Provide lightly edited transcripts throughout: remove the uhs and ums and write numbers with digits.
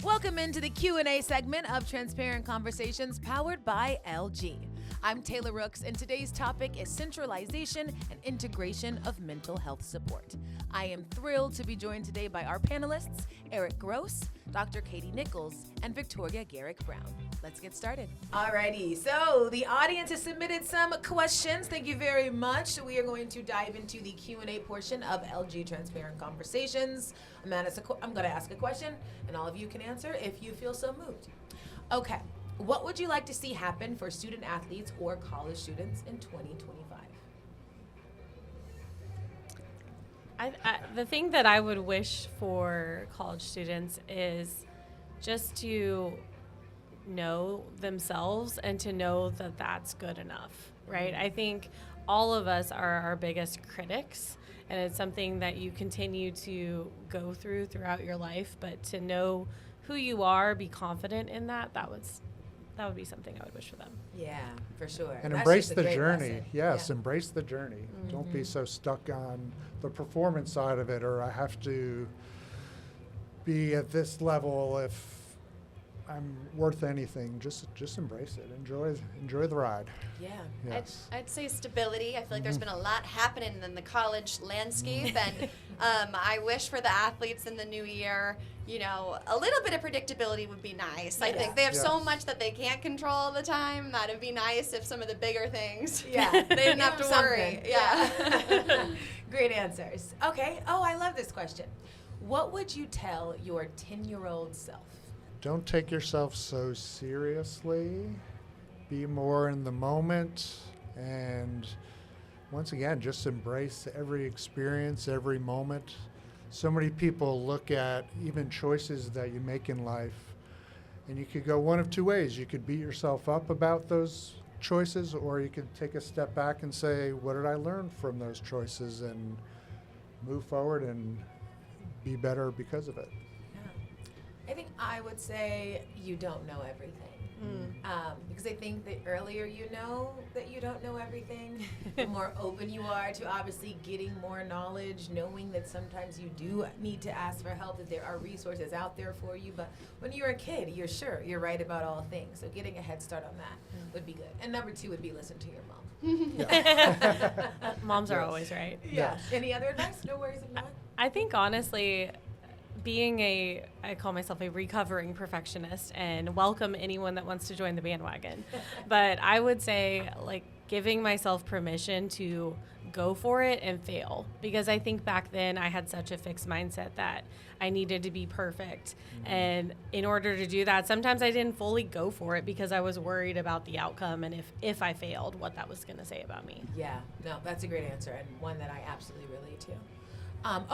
Welcome into the Q&A segment of Transparent Conversations powered by LG. I'm Taylor Rooks, and today's topic is centralization and integration of mental health support. I am thrilled to be joined today by our panelists, Eric Gross, Dr. Katie Nichols, and Victoria Garrick Browne. Let's get started. Alrighty, so the audience has submitted some questions. Thank you very much. We are going to dive into the Q&A portion of LG Transparent Conversations. I'm going to ask a question, and all of you can answer if you feel so moved. Okay. What would you like to see happen for student athletes or college students in 2025? The thing that I would wish for college students is just to know themselves and to know that that's good enough, right? I think all of us are our biggest critics, and it's something that you continue to go throughout your life, but to know who you are, be confident in that would be something I would wish for them. Yeah, for sure. And That's embrace just a the great journey. lesson. Yes, Yeah. embrace the journey. Mm-hmm. Don't be so stuck on the performance side of it, or I have to be at this level if I'm worth anything. Just embrace it. Enjoy the ride. Yeah. Yes. I'd say stability. I feel like there's been a lot happening in the college landscape, and I wish for the athletes in the new year, a little bit of predictability would be nice. I think they have so much that they can't control all the time. That'd be nice if some of the bigger things, they didn't have to worry. Yeah. Great answers. Okay. Oh, I love this question. What would you tell your 10-year-old self? Don't take yourself so seriously. Be more in the moment, and once again, just embrace every experience, every moment. So many people look at even choices that you make in life, and you could go one of two ways. You could beat yourself up about those choices, or you could take a step back and say, what did I learn from those choices, and move forward and be better because of it. I think I would say you don't know everything. Because I think the earlier you know that you don't know everything, the more open you are to obviously getting more knowledge, knowing that sometimes you do need to ask for help, that there are resources out there for you. But when you're a kid, you're right about all things. So getting a head start on that would be good. And number 2 would be listen to your mom. Moms are always right. Yeah. Any other advice? No worries if not. I think honestly, being I call myself a recovering perfectionist and welcome anyone that wants to join the bandwagon. But I would say giving myself permission to go for it and fail, because I think back then I had such a fixed mindset that I needed to be perfect. And in order to do that, sometimes I didn't fully go for it because I was worried about the outcome and if I failed, what that was going to say about me. Yeah, no, that's a great answer and one that I absolutely relate to.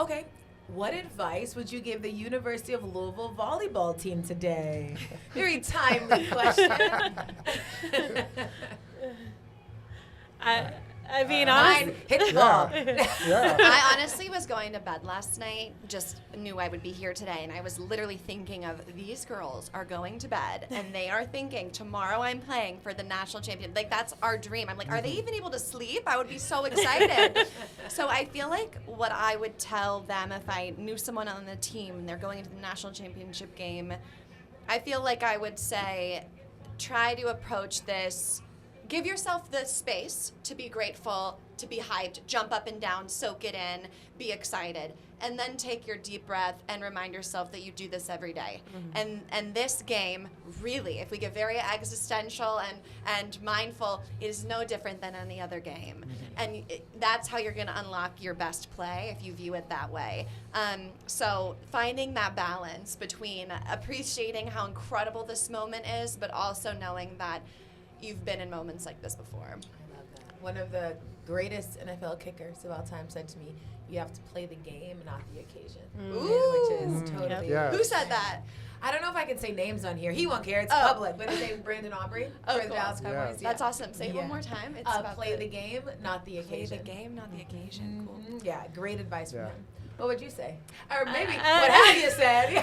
Okay. What advice would you give the University of Louisville volleyball team today? Very timely question. I mean, honestly, hit the ball. Yeah. I honestly was going to bed last night, just knew I would be here today, and I was literally thinking of these girls are going to bed, and they are thinking, tomorrow I'm playing for the national champion. That's our dream. I'm like, are they even able to sleep? I would be so excited. So I feel like what I would tell them if I knew someone on the team and they're going into the national championship game, I feel like I would say, try to approach this. Give yourself the space to be grateful, to be hyped, jump up and down, soak it in, be excited, and then take your deep breath and remind yourself that you do this every day. And this game, really, if we get very existential and mindful, is no different than any other game. And that's how you're going to unlock your best play if you view it that way. So finding that balance between appreciating how incredible this moment is, but also knowing that you've been in moments like this before. I love that. One of the greatest NFL kickers of all time said to me, you have to play the game, not the occasion. Ooh. Which is totally... Yeah. Who said that? I don't know if I can say names on here. He won't care. It's public. But his name's Brandon Aubrey for the Cool. Dallas Cowboys. That's awesome. Say it one more time. It's about play the game, not the play occasion. the game, not the occasion. Cool. Yeah, great advice from Yeah. him. What would you say? Or maybe, what have you said?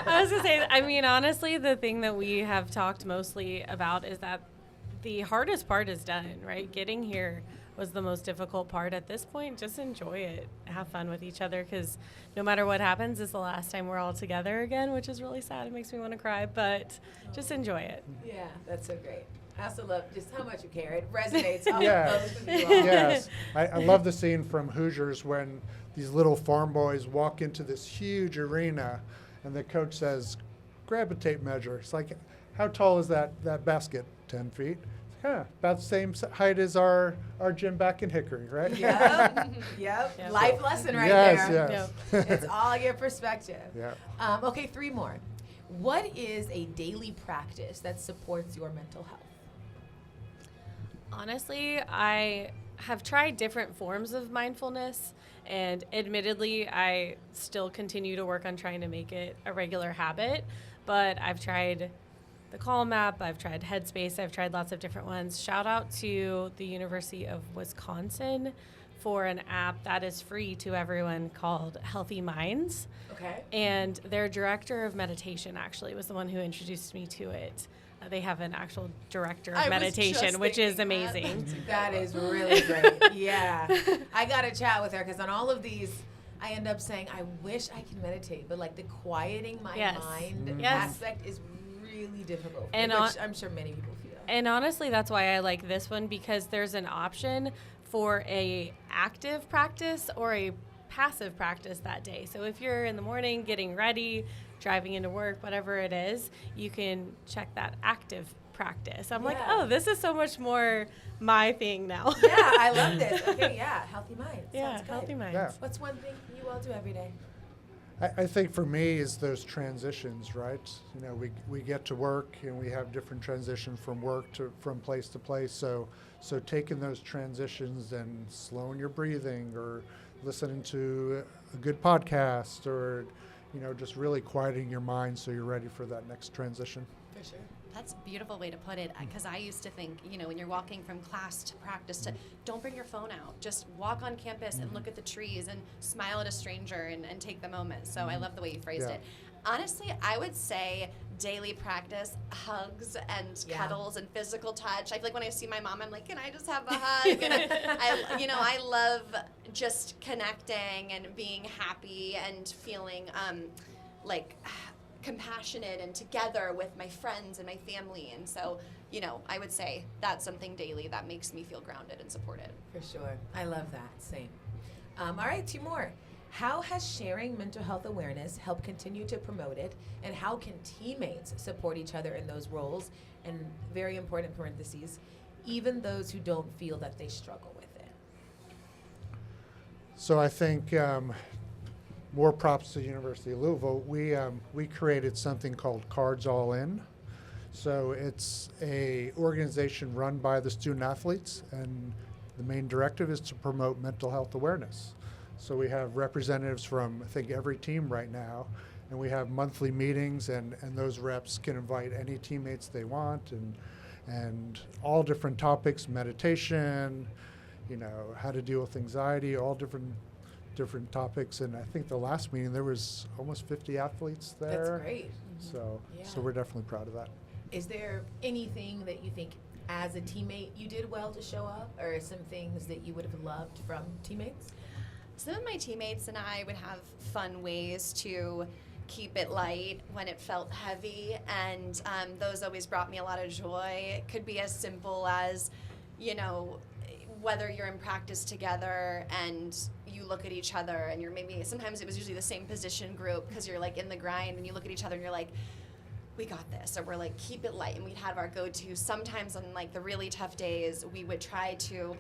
I was going to say, I mean, honestly, the thing that we have talked mostly about is that the hardest part is done, right? Getting here was the most difficult part. At this point, just enjoy it, have fun with each other, because no matter what happens, it's the last time we're all together again, which is really sad. It makes me want to cry, but just enjoy it. Yeah, that's so great. I also love just how much you care. It resonates. Yes. Both of you all. Yes. I love the scene from Hoosiers when these little farm boys walk into this huge arena and the coach says, grab a tape measure. It's like, how tall is that basket? 10 feet. Yeah, about the same height as our gym back in Hickory, right? Yep. Yep. Life lesson right Yes, there. yes. It's all your perspective. Yeah. Okay, 3 more. What is a daily practice that supports your mental health? Honestly, I have tried different forms of mindfulness, and admittedly, I still continue to work on trying to make it a regular habit, but I've tried the Calm app, I've tried Headspace, I've tried lots of different ones. Shout out to the University of Wisconsin for an app that is free to everyone called Healthy Minds. Okay. And their director of meditation actually was the one who introduced me to it. They have an actual director of meditation, which is amazing. That is really great. Yeah. I got to chat with her because on all of these, I end up saying, I wish I could meditate, but like the quieting my mind aspect is really difficult, and which I'm sure many people feel. And honestly, that's why I like this one, because there's an option for a active practice or a passive practice that day. So if you're in the morning getting ready, driving into work, whatever it is, you can check that active practice. I'm like, oh, this is so much more my thing now. Yeah, I love this. Okay, yeah, healthy minds. Yeah, Sounds healthy good. minds. Yeah. What's one thing you all do every day? I think for me is those transitions, right? You know, we get to work and we have different transitions from work from place to place. So taking those transitions and slowing your breathing or listening to a good podcast or, you know, just really quieting your mind so you're ready for that next transition. For sure. That's a beautiful way to put it, because I used to think, you know, when you're walking from class to practice, to don't bring your phone out. Just walk on campus and look at the trees and smile at a stranger and take the moment. So I love the way you phrased it. Honestly, I would say daily practice, hugs and cuddles and physical touch. I feel like when I see my mom, I'm like, can I just have a hug? And I love just connecting and being happy and feeling like compassionate and together with my friends and my family. And so, you know, I would say that's something daily that makes me feel grounded and supported. For sure. I love that. Same. All right, 2 more. How has sharing mental health awareness helped continue to promote it, and how can teammates support each other in those roles? And very important parentheses, even those who don't feel that they struggle with it. So I think more props to the University of Louisville. We created something called Cards All In. So it's a organization run by the student athletes, and the main directive is to promote mental health awareness. So we have representatives from, I think, every team right now, and we have monthly meetings, and those reps can invite any teammates they want, and all different topics, meditation, you know, how to deal with anxiety, all different topics. And I think the last meeting there was almost 50 athletes there. That's great. So we're definitely proud of that. Is there anything that you think as a teammate you did well to show up, or some things that you would have loved from teammates? Some of my teammates and I would have fun ways to keep it light when it felt heavy, and those always brought me a lot of joy. It could be as simple as, you know, whether you're in practice together and you look at each other and you're maybe, sometimes it was usually the same position group because you're like in the grind, and you look at each other and you're like, we got this, or we're like, keep it light, and we'd have our go-to. Sometimes on like the really tough days, we would try to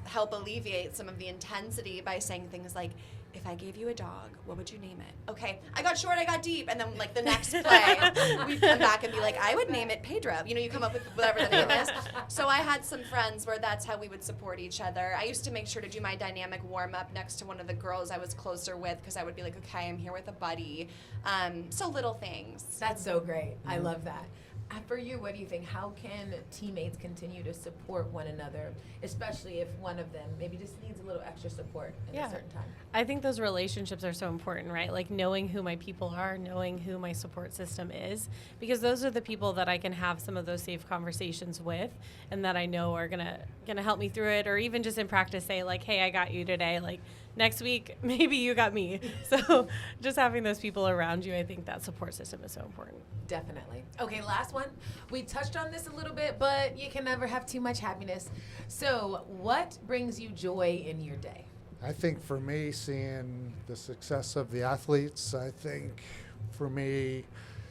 help alleviate some of the intensity by saying things like, if I gave you a dog, what would you name it? Okay, I got short, I got deep, and then like the next play, we'd come back and be like, I would name it Pedro. You know, you come up with whatever the name is. So I had some friends where that's how we would support each other. I used to make sure to do my dynamic warm-up next to one of the girls I was closer with, because I would be like, okay, I'm here with a buddy. So little things. That's so great. I love that. For you, what do you think? How can teammates continue to support one another, especially if one of them maybe just needs a little extra support at a certain time? I think those relationships are so important, right? Like knowing who my people are, knowing who my support system is, because those are the people that I can have some of those safe conversations with, and that I know are gonna help me through it, or even just in practice say like, hey, I got you today. Like next week, maybe you got me. So just having those people around you, I think that support system is so important. Definitely. Okay, last one. We touched on this a little bit, but you can never have too much happiness. So what brings you joy in your day? I think for me, seeing the success of the athletes, I think for me,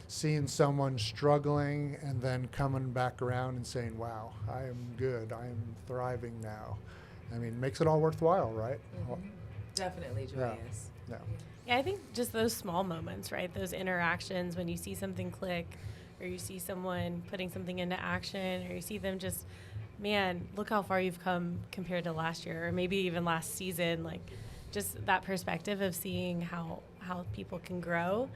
seeing someone struggling and then coming back around and saying, wow, I am good, I am thriving now. I mean, makes it all worthwhile, right? Mm-hmm. Definitely joyous. Yeah. Yeah, I think just those small moments, right? Those interactions when you see something click, or you see someone putting something into action, or you see them just, man, look how far you've come compared to last year, or maybe even last season. Like just that perspective of seeing how people can grow.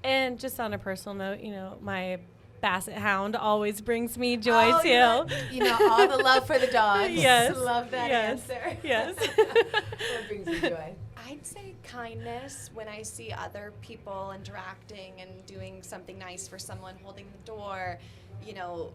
And just on a personal note, you know, my Basset Hound always brings me joy too. Yeah. You know, all the love for the dogs. Yes. Love that answer. Yes. What brings you joy? I'd say kindness when I see other people interacting and doing something nice for someone, holding the door, you know,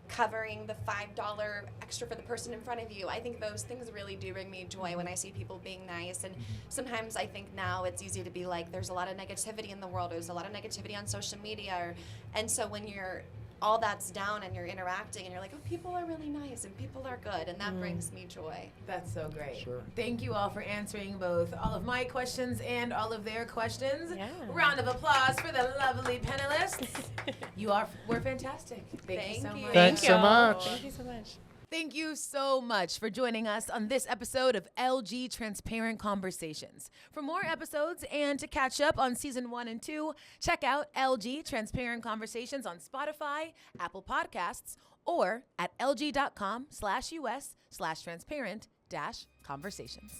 covering the $5 extra for the person in front of you. I think those things really do bring me joy when I see people being nice. And sometimes I think now it's easy to be like, there's a lot of negativity in the world. There's a lot of negativity on social media. And so when you're all that's down and you're interacting and you're like, oh, people are really nice and people are good, and that brings me joy. That's so great. Sure. Thank you all for answering both all of my questions and all of their questions. Yeah. Round of applause for the lovely panelists. We're fantastic. Thank you so much. Thanks so much. Thank you so much. Thank you so much for joining us on this episode of LG Transparent Conversations. For more episodes and to catch up on season 1 and 2, check out LG Transparent Conversations on Spotify, Apple Podcasts, or at lg.com/us/transparent-conversations.